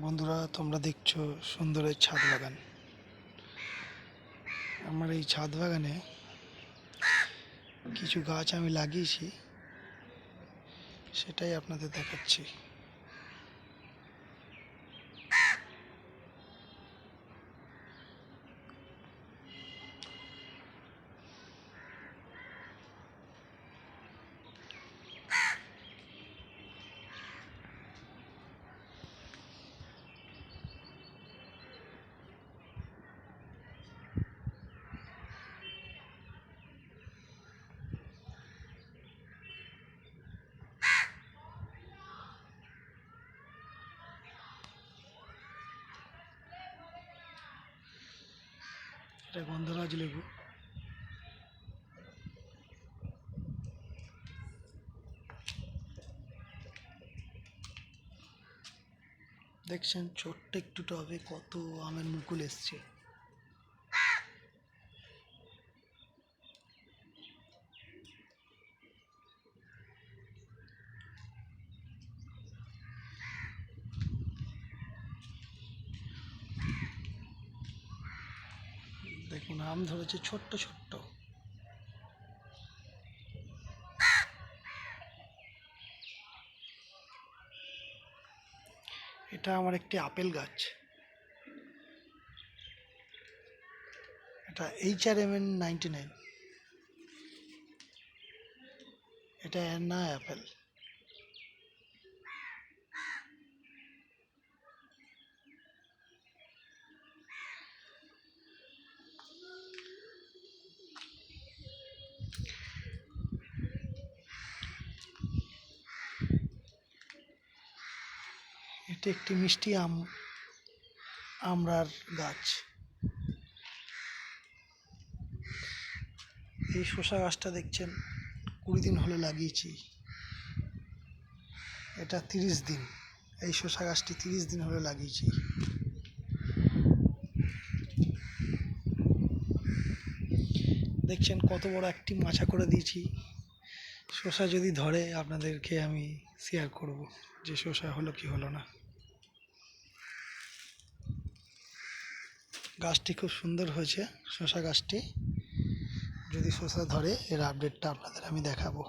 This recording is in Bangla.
বন্ধুরা, তোমরা দেখছো সুন্দর এই ছাদ বাগান। আমার এই ছাদ বাগানে কিছু গাছ আমি লাগিয়েছি, সেটাই আপনাদের দেখাচ্ছি। এটা গন্ধরাজ লেবু। দেখছেন ছোট্ট একটু টবে কত আমের মুকুল এসছে। দেখুন আম ধরেছে ছোট্ট ছোট্ট। এটা আমার একটি আপেল গাছ। এটা HRMN99। এটা অ্যান্না অ্যাপেল। এটা একটি মিষ্টি আমড়ার গাছ। এই শসা গাছটা দেখছেন 20 দিন হলে লাগিয়েছি। এটা 30 দিন। এই শসা গাছটি 30 দিন হলে লাগিয়েছি। দেখছেন কত বড় একটি মাচা করে দিয়েছি। শসা যদি ধরে আপনাদেরকে আমি শেয়ার করব যে শসা হলো কি হলো না। গাছটি খুব সুন্দর হয়েছে। শসা গাছটি যদি শসা ধরে এর আপডেটটা আপনাদের আমি দেখাবো।